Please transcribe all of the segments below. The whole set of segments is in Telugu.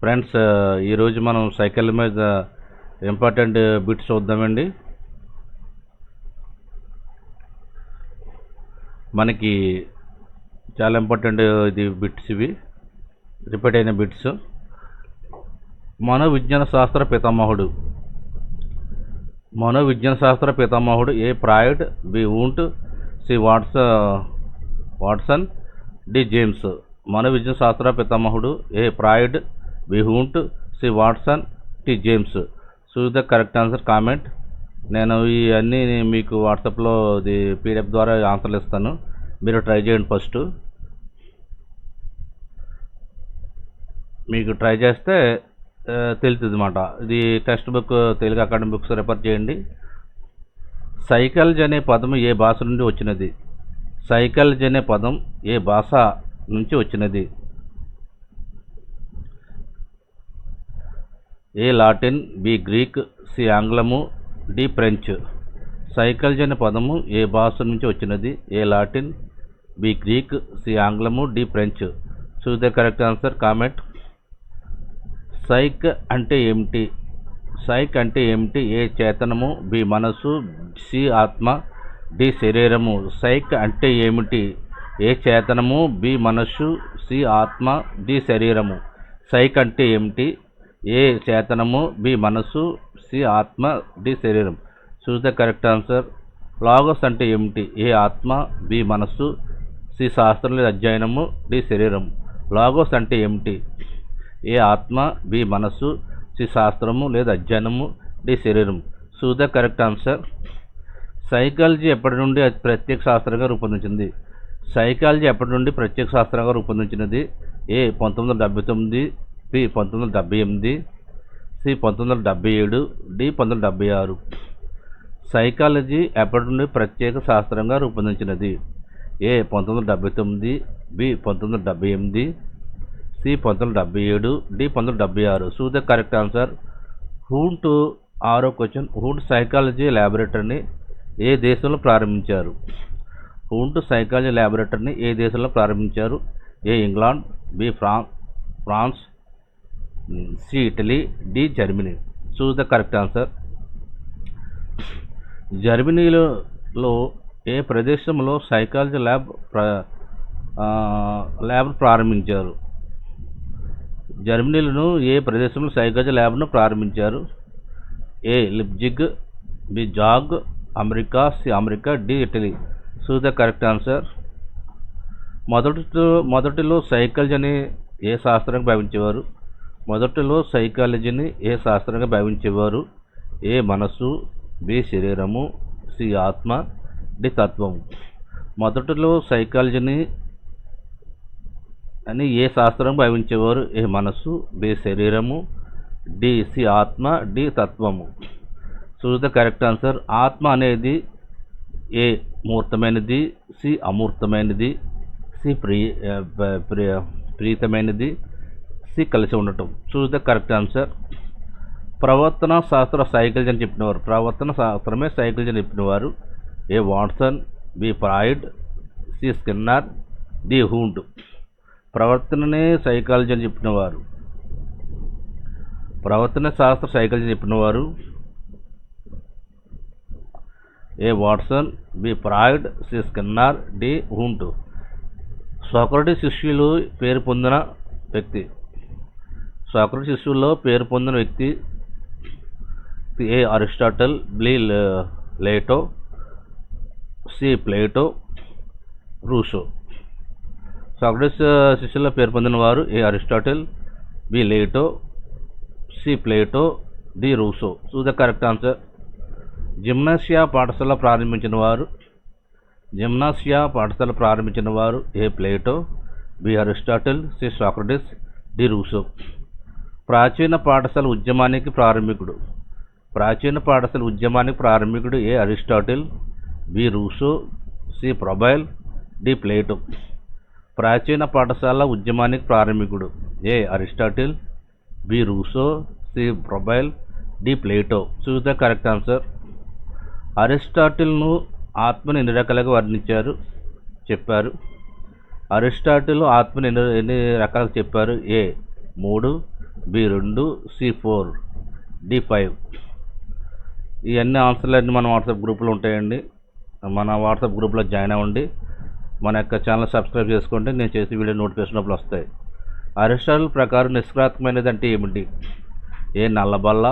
ఫ్రెండ్స్, ఈరోజు మనం సైకిల్ మీద ఇంపార్టెంట్ బిట్స్ చూద్దామండి. మనకి చాలా ఇంపార్టెంట్ ఇది బిట్స్, ఇవి రిపీట్ అయిన బిట్స్. మనోవిజ్ఞాన శాస్త్ర పితామహుడు A Freud, B Wundt, C Watson, D James. మనోవిజ్ఞాన శాస్త్ర పితామహుడు A Freud, B Wundt, C Watson, D James. Choose the correct answer, comment. నేను ఇవన్నీ మీకు వాట్సాప్లో ఇది పీడిఎఫ్ ద్వారా ఆన్సర్లు ఇస్తాను, మీరు ట్రై చేయండి. ఫస్ట్ మీకు ట్రై చేస్తే తెలుస్తుంది అన్నమాట. ఇది text book, Telugu academy books refer చేయండి. సైకాలజీ అనే పదం ఏ భాష నుండి వచ్చినది? సైకాలజీ అనే పదం ఏ భాష నుంచి వచ్చినది? A Latin, B Greek, C ఆంగ్లము, డి ఫ్రెంచ్. సైకాలజీ అనే పదము ఏ భాష నుంచి వచ్చినది? A Latin, B Greek, C ఆంగ్లము, D French. Choose the correct answer, comment. Psyche అంటే ఏమిటి? సైక్ అంటే ఏమిటి? ఏ చేతనము, బి మనసు, సి ఆత్మ, డి శరీరము. సైక్ అంటే ఏమిటి? ఏ చేతనము, బి మనస్సు, సి ఆత్మ, డి శరీరము. సైక్ అంటే ఏమిటి? ఏ చేతనము, బి మనస్సు, సి ఆత్మ, డి శరీరం. Choose the correct answer. Lagos అంటే ఏమిటి? ఏ ఆత్మ, బి మనస్సు, సి శాస్త్రం లేదా అధ్యయనము, డి శరీరం. లాగోస్ అంటే ఏమిటి? ఏ ఆత్మ, బి మనస్సు, సి శాస్త్రము లేదా అధ్యయనము, డి శరీరం. Choose the correct answer. Psychology ఎప్పటి నుండి ప్రత్యేక శాస్త్రంగా రూపొందించింది? సైకాలజీ ఎప్పటి నుండి ప్రత్యేక శాస్త్రంగా రూపొందించినది? A 1979, B 1978, C 1977, D 1976. Psychology ఎప్పటి నుండి ప్రత్యేక శాస్త్రంగా రూపొందించినది? A 1979, B 1978, C 1977, D 1976. Choose the correct answer. Wundt, 6వ క్వశ్చన్. హూంట్ సైకాలజీ ల్యాబొరేటరీని ఏ దేశంలో ప్రారంభించారు? హూంట్ సైకాలజీ ల్యాబొరేటరీని ఏ దేశంలో ప్రారంభించారు? A England, B France, C Italy, D Germany. Choose the correct answer. జర్మనీలో ఏ ప్రదేశంలో సైకాలజీ ల్యాబ్ ప్రారంభించారు? జర్మనీలో ఏ ప్రదేశంలో సైకాలజీ ల్యాబ్ను ప్రారంభించారు? ఏ లిప్జిగ్, బి జాగ్, America, C America, D Italy. Choose the correct answer. మొదటిలో సైకాలజీని ఏ శాస్త్రంగా భావించేవారు? మొదటిలో సైకాలజీని ఏ శాస్త్రంగా భావించేవారు? ఏ మనస్సు, బి శరీరము, సి ఆత్మ, డి తత్వము. మొదటిలో సైకాలజీని అని ఏ శాస్త్రం భావించేవారు? ఏ మనస్సు, బి శరీరము, డి సి ఆత్మ, డి తత్వము. Choose the correct answer. ఆత్మ అనేది ఏ మూర్తమైనది, సి అమూర్తమైనది, సి ప్రీతమైనది, సి కలిసి ఉండటం. Choose the correct answer. ప్రవర్తన శాస్త్ర సైకాలజీ అని చెప్పినవారు. ప్రవర్తన శాస్త్రమే సైకాలజీ అని చెప్పినవారు. A Watson, B Freud, C Skinner, D Wundt. ప్రవర్తననే సైకాలజీ అని చెప్పినవారు. ప్రవర్తన శాస్త్ర సైకాలజీ చెప్పినవారు A Watson, B Freud, C Skinner, D Wundt. Socrates శిష్యులు పేరు పొందిన వ్యక్తి. సాక్రటీస్ శిష్యుల్లో పేరు పొందిన వ్యక్తి A Aristotle, B Plato, C Plato, Rousseau. Socrates శిష్యుల్లో పేరు పొందిన వారు A Aristotle, B Plato, C Plato, D Rousseau. Choose the correct answer. Gymnasia పాఠశాల ప్రారంభించిన వారు A Plato, B Aristotle, C Socrates, D Rousseau. ప్రాచీన పాఠశాల ఉద్యమానికి ప్రారంభికుడు A Aristotle, B Rousseau, C Froebel, D Plato. ప్రాచీన పాఠశాల ఉద్యమానికి ప్రారంభికుడు A Aristotle, B Rousseau, C Froebel, D Plato. Choose the correct answer. అరిస్టాటిల్ను ఆత్మని ఎన్ని రకాలుగా చెప్పారు? అరిస్టాటిల్ ఆత్మని ఎన్ని రకాలుగా చెప్పారు? ఏ 3, బి 2, సి 4, డి 5. ఇవన్నీ ఆన్సర్లన్నీ మన వాట్సాప్ గ్రూప్లో ఉంటాయండి. మన వాట్సాప్ గ్రూప్లో జాయిన్ అవ్వండి. మన యొక్క ఛానల్ సబ్స్క్రైబ్ చేసుకోండి. నేను చేసే వీడియో నోటిఫికేషన్ అప్పుడు వస్తాయి. అరిస్టాటిల్ ప్రకారం నిష్క్రియాత్మకమైనది అంటే ఏమిటి? ఏ నల్లబల్ల,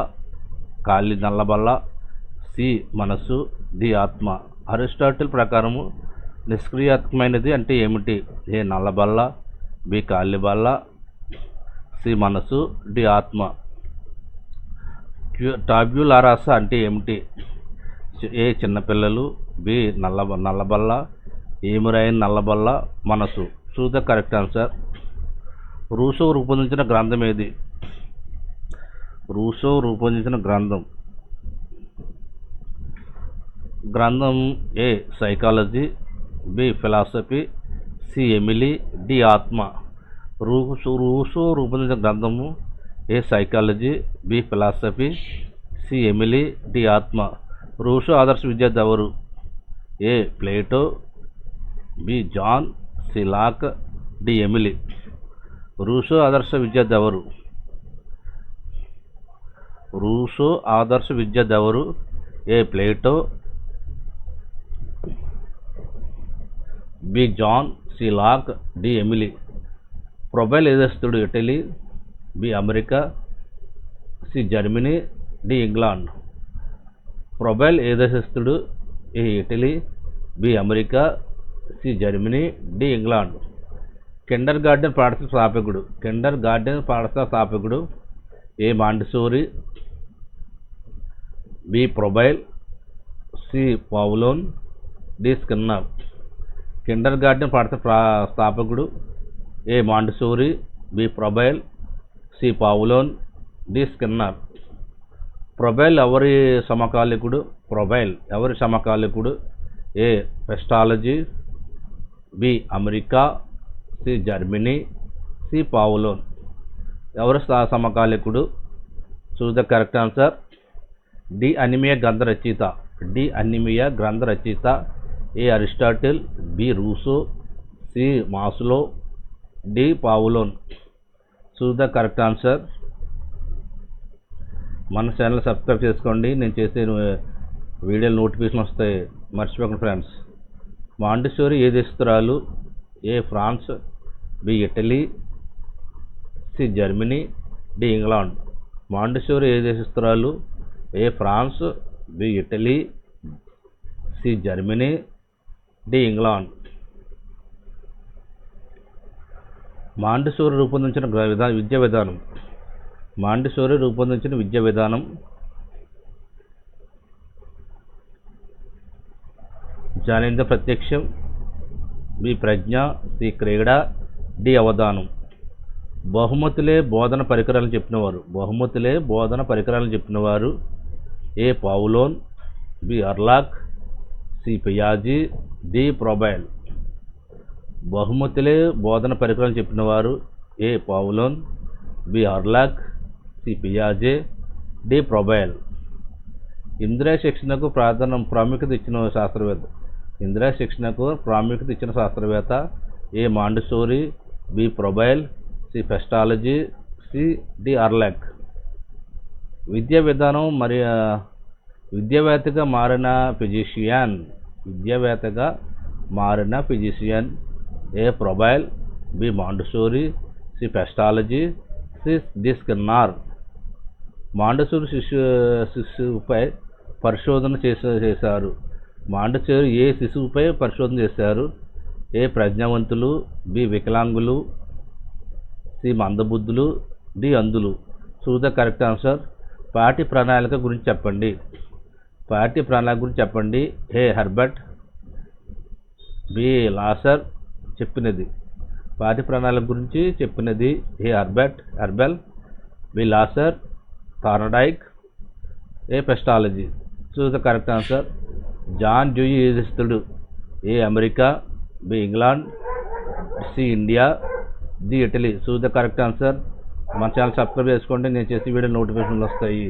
ఖాళీ నల్లబల్ల, సి మనస్సు, డి ఆత్మ. అరిస్టాటిల్ ప్రకారము నిష్క్రియాత్మకమైనది అంటే ఏమిటి? ఏ నల్లబల్ల, బి ఖాళీ బల్ల, సి మనస్సు, డి ఆత్మ. టాబ్యులా రాసా అంటే ఏమిటి? ఏ చిన్నపిల్లలు, బి నల్లబల్ల, ఏమురైన నల్లబల్ల, మనసు. Choose the correct answer. Rousseau రూపొందించిన గ్రంథం ఏది? రూసో రూపొందించిన గ్రంథం A psychology, B philosophy, C Emile, D ఆత్మ. రూసో రూపొందించిన గ్రంథము A psychology, B philosophy, C Emile, D ఆత్మ. రూసో ఆదర్శ విద్యార్థి ఎవరు? A Plato, B John, C Locke, D Emile. Rousseau ఆదర్శ విద్యార్థి ఎవరు? రూసో ఆదర్శ విద్యార్థి ఎవరు? A Plato, B John, C Locke, D Emile. Froebel ఏ దేశస్థుడు? Italy, B America, C Germany, D England. Froebel ఏ దేశస్థుడు? A Italy, B America, C Germany, D England. Kindergarten పాఠశాల స్థాపకుడు A Montessori, B Froebel, C Pavlov, D Skinner. Kindergarten పాఠశాల స్థాపకుడు A Montessori, B Froebel, C Pavlov, D Skinner. Froebel ఎవరి సమకాలికుడు? A Pestalozzi, B America, C Germany, C Pavlov. ఎవరు సమకాలికుడు? Choose the correct answer. D అనిమియా గ్రంథ రచయిత A Aristotle, B Rousseau, C Maslow, D Pavlov. Choose the correct answer. మన ఛానల్ సబ్స్క్రైబ్ చేసుకోండి. నేను చేసే వీడియోలు నోటిఫికేషన్ వస్తాయి. మర్చిపోకండి ఫ్రెండ్స్. మాంటిసోరీ ఏ దేశస్తురాలు? A France, B Italy, C Germany, D England. Montessori ఏ దేశస్తురాలు? A France, B Italy, C Germany, D England. Montessori రూపొందించిన విద్యా విధానం. జ్ఞానేంద్ర ప్రత్యక్షం, బి ప్రజ్ఞ, సి క్రీడ, డి అవధానం. బహుమతులే బోధన పరికరాలను చెప్పినవారు ఏ పావులోన్, బి అర్లాక్, సి పియాజీ, డి ప్రొబెల్. బహుమతులే బోధన పరికరాలను చెప్పినవారు ఏ పావులోన్, బి అర్లాక్, సి పియాజే, డి ప్రొబెల్. ఇంద్రియ శిక్షణకు ప్రాముఖ్యత ఇచ్చిన శాస్త్రవేత్త A Montessori, B Froebel, C Pestalozzi, C D అర్లాక్. విద్యావేత్తగా మారిన physician A Froebel, B Montessori, C Pestalozzi, C D Skinner. Montessori శిశువుపై పరిశోధన చేశారు. మాంటిసోరీ ఏ శిశువుపై పరిశోధన చేశారు? ఏ ప్రజ్ఞావంతులు, బి వికలాంగులు, సి మందబుద్ధులు, డి అంధులు. Choose the correct answer. పాఠ్య ప్రణాళిక గురించి చెప్పండి. ఏ హెర్బర్ట్, బి లాసర్ చెప్పినది. పాఠ్య ప్రణాళిక గురించి చెప్పినది ఏ హెర్బెల్, బి లాసర్, Thorndike, A Pestalozzi. Choose the correct answer. John Dewey ఏ దేశస్థుడు? A America, B England, C India, D Italy. Choose the correct answer. మన ఛానల్ సబ్స్క్రైబ్ చేసుకోండి. నేను చేసే వీడియో నోటిఫికేషన్లు వస్తాయి.